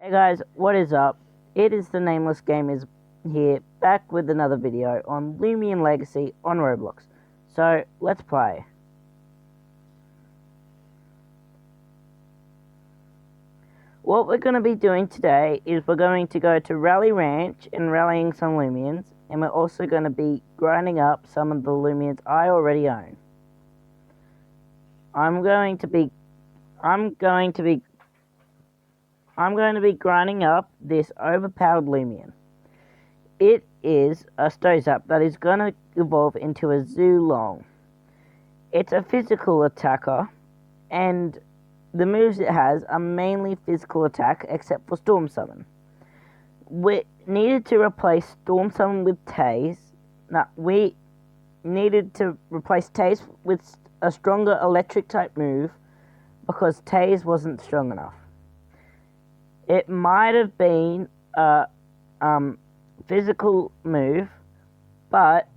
Hey guys, what is up? It is the Nameless Gamers here, back with another video on Loomian Legacy on Roblox. So, let's play. What we're going to be doing today is we're going to go to Rally Ranch and rallying some Loomians, and we're also going to be grinding up some of the Loomians I already own. I'm going to be grinding up this overpowered Loomian. It is a Stozap that is going to evolve into a Zulong. It's a physical attacker, and the moves it has are mainly physical attack, except for Storm Summon. We needed to replace Storm Summon with Tase. We needed to replace Tase with a stronger electric type move, because Tase wasn't strong enough. It might have been a physical move, but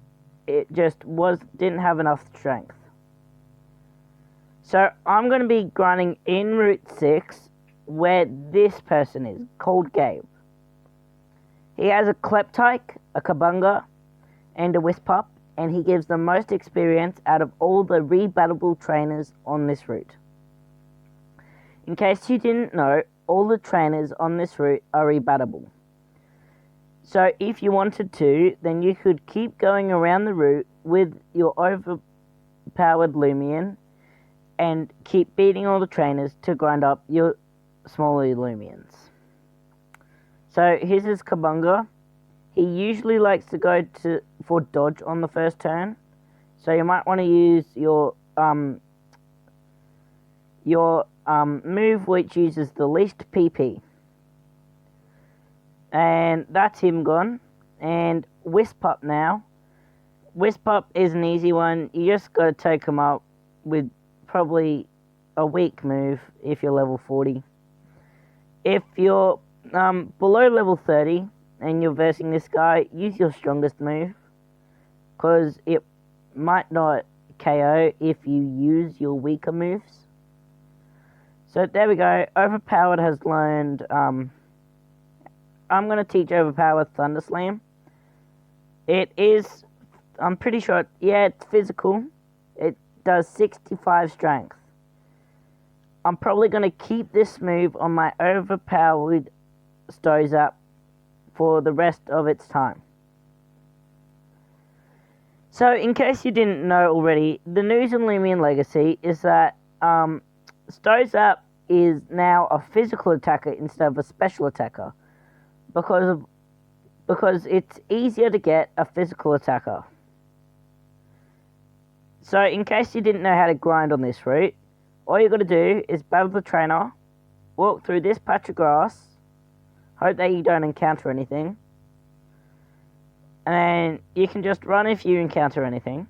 it just didn't have enough strength. So I'm going to be grinding in Route 6, where this person is, called Gabe. He has a Kleptyke, a Kabunga, and a Wispup, and he gives the most experience out of all the rebattable trainers on this route. In case you didn't know, all the trainers on this route are rebattable. So if you wanted to, then you could keep going around the route with your overpowered Loomian and keep beating all the trainers to grind up your smaller Loomians. So here's his Kabunga. He usually likes to go for dodge on the first turn, so you might want to use your move which uses the least PP. And that's him gone. And Wispup now. Wispup is an easy one. You just got to take him up with probably a weak move if you're level 40. If you're below level 30 and you're versing this guy, use your strongest move, because it might not KO if you use your weaker moves. So there we go. Overpowered has learned. I'm going to teach Overpowered Thunder Slam. It is, I'm pretty sure, it's physical. It does 65 strength. I'm probably going to keep this move on my overpowered Stozap for the rest of its time. So, in case you didn't know already, the news in Loomian Legacy is that Stozap is now a physical attacker instead of a special attacker, because it's easier to get a physical attacker. So in case you didn't know how to grind on this route, all you got to do is battle the trainer, walk through this patch of grass, hope that you don't encounter anything, and then you can just run if you encounter anything.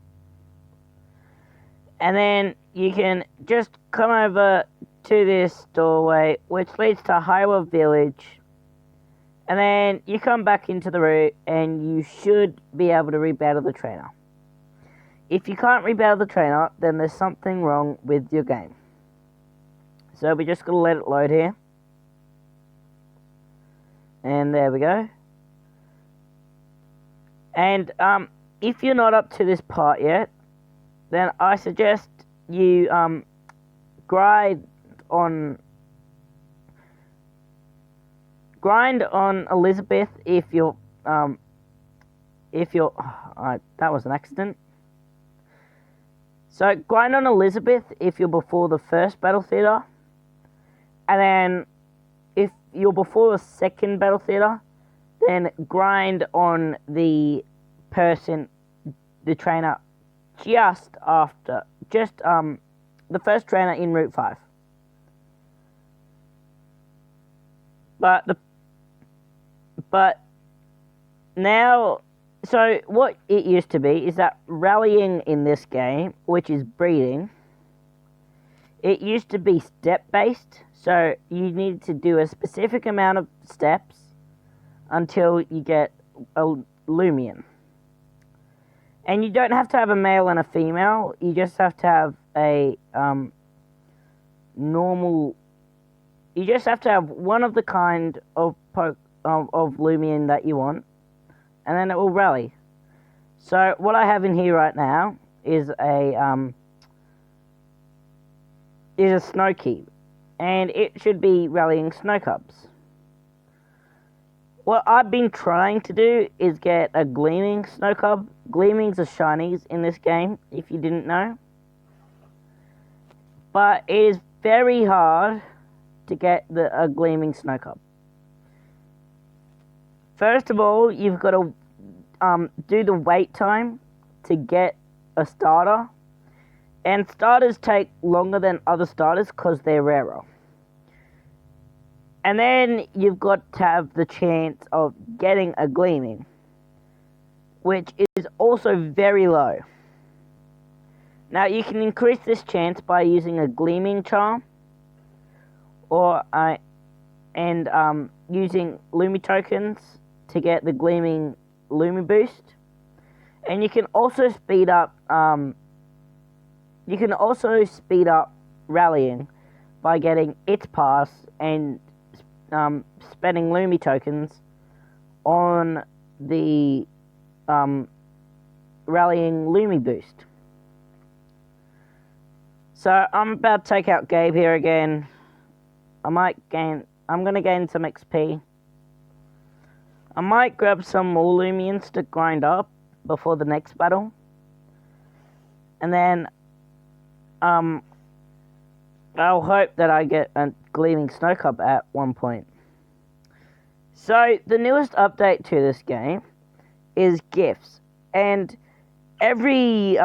And then you can just come over to this doorway, which leads to Highway Village. And then you come back into the route, and you should be able to rebattle the trainer. If you can't rebattle the trainer, then there's something wrong with your game. So we're just going to let it load here. And there we go. And if you're not up to this part yet, then I suggest you grind on Elizabeth if you're that was an accident. So grind on Elizabeth if you're before the first battle theater, and then if you're before the second battle theater, then grind on the trainer just after, the first trainer in Route 5. But now, so what it used to be is that rallying in this game, which is breeding, it used to be step-based, so you needed to do a specific amount of steps until you get a Loomian. And you don't have to have a male and a female, you just have to have a normal You just have to have one of the kind of loomian that you want, and then it will rally. So what I have in here right now is a snow cube, and it should be rallying snow cubs. What I've been trying to do is get a gleaming snow cub. Gleamings are shinies in this game, if you didn't know. But it is very hard to get a gleaming snow cub. First of all, you've got to do the wait time to get a starter. And starters take longer than other starters because they're rarer. And then you've got to have the chance of getting a gleaming, which is also very low. Now you can increase this chance by using a gleaming charm, or using Lumi tokens to get the gleaming Lumi boost. And you can also speed up. Rallying by getting its pass and spending Lumi tokens on the rallying Lumi boost. So I'm about to take out Gabe here again. I'm gonna gain some XP. I might grab some more Loomians to grind up before the next battle. And then I'll hope that I get a gleaming snow cub at one point. So the newest update to this game is gifts, and every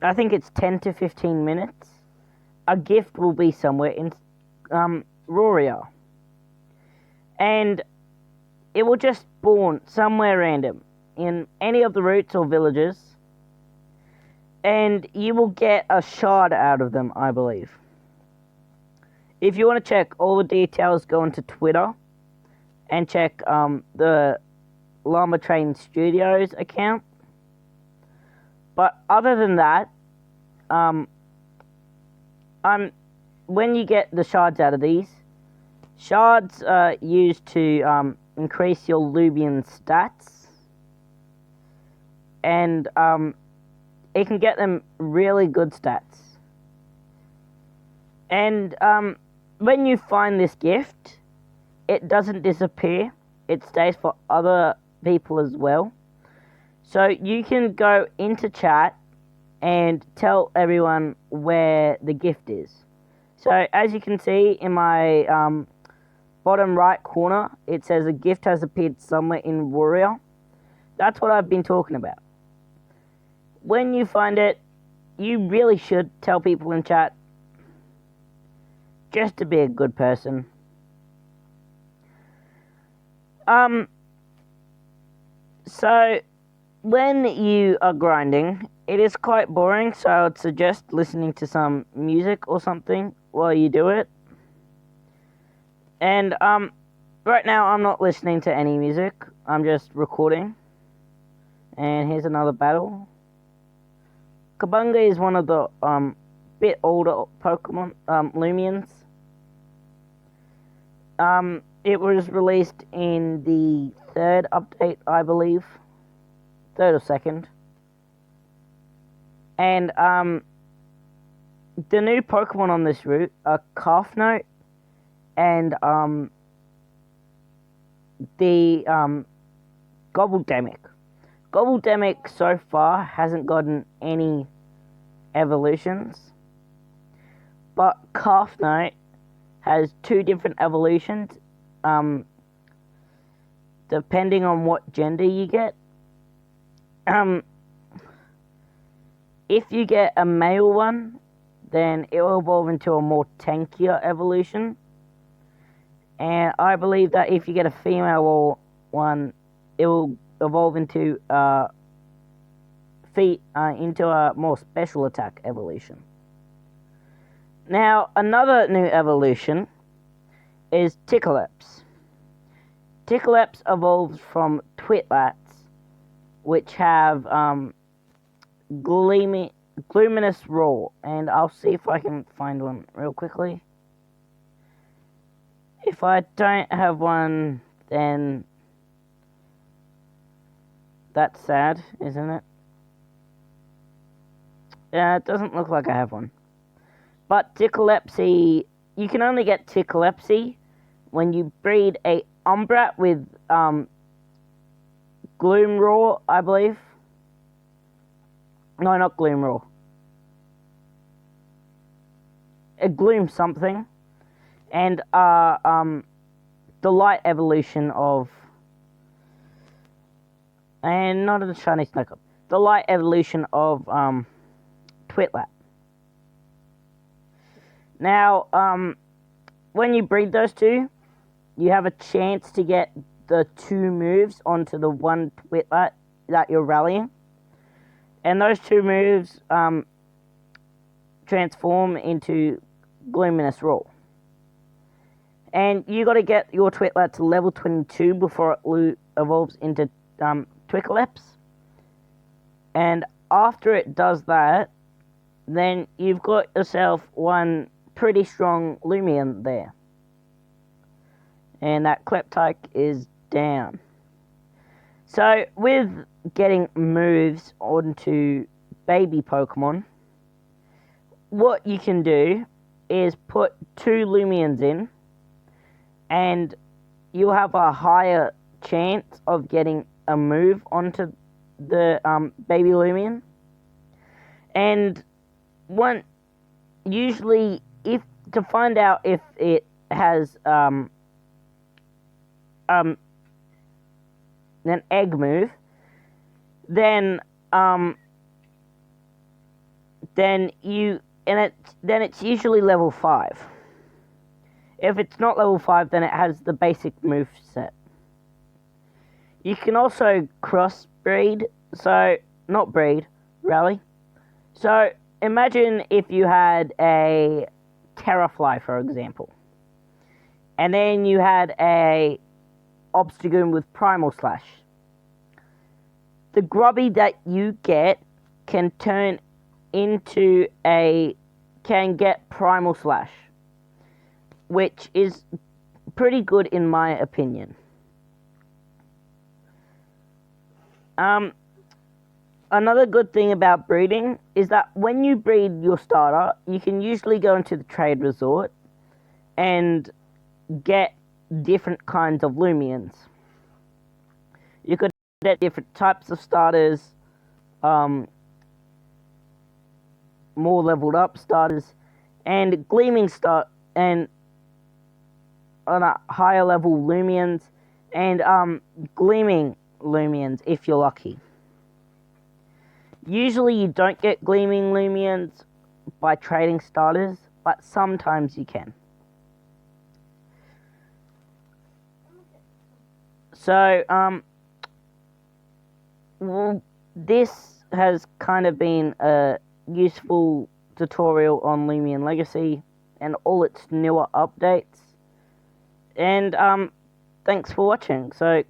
I think it's 10 to 15 minutes, a gift will be somewhere in Roria, and it will just spawn somewhere random in any of the routes or villages, and you will get a shard out of them, I believe. If you want to check all the details, go into Twitter and check the Llama Train Studios account. But other than that, when you get the shards out of these, shards are used to increase your Loomian stats, and it can get them really good stats. And when you find this gift, it doesn't disappear. It stays for other people as well. So you can go into chat and tell everyone where the gift is. So as you can see in my bottom right corner, it says a gift has appeared somewhere in Warrior. That's what I've been talking about. When you find it, you really should tell people in chat, just to be a good person. So when you are grinding, it is quite boring, so I would suggest listening to some music or something while you do it. And right now I'm not listening to any music, I'm just recording. And here's another battle. Kabunga is one of the bit older Pokemon, Loomians. It was released in the 3rd update, I believe. 3rd or 2nd. And the new Pokemon on this route are Calfnote and the Gobbledemic. Gobbledemic so far hasn't gotten any evolutions, but Calfnote has 2 different evolutions, depending on what gender you get. If you get a male one, then it will evolve into a more tankier evolution. And I believe that if you get a female one, it will evolve into into a more special attack evolution. Now, another new evolution is Tickleps. Tickleps evolved from Twitlats, which have Gluminous Roar, and I'll see if I can find one real quickly. If I don't have one, then that's sad, isn't it? Yeah, it doesn't look like I have one. But Ticklepsy, you can only get Ticklepsy when you breed a Umbrat with Gloom Roar, I believe. No, not Gloom Roar. A Gloom something. And the light evolution of... And not a shiny Snowclap. The light evolution of Twitlat. Now, when you breed those two, you have a chance to get the two moves onto the one Twitlat that you're rallying. And those two moves transform into Gluminous Roar. And you got to get your Twitlat to level 22 before it evolves into Twickleps. And after it does that, then you've got yourself one pretty strong Loomian there. And that Kleptyke is down. So, with getting moves onto baby Pokemon, what you can do is put two Loomians in, and you'll have a higher chance of getting a move onto the baby Loomian. And usually, to find out if it has an egg move, then it's usually level 5. If it's not level 5, then it has the basic move set. You can also crossbreed, rally. So imagine if you had a Terrafly, for example, and then you had a Obstagoon with Primal Slash. The Grubby that you get can get Primal Slash, which is pretty good in my opinion. Another good thing about breeding is that when you breed your starter, you can usually go into the trade resort and get different kinds of Loomians. You could get different types of starters, more leveled up starters, and and on a higher level Loomians, and gleaming Loomians if you're lucky. Usually you don't get gleaming Loomians by trading starters, but sometimes you can. So, well, this has kind of been a useful tutorial on Loomian Legacy and all its newer updates. And, thanks for watching. So,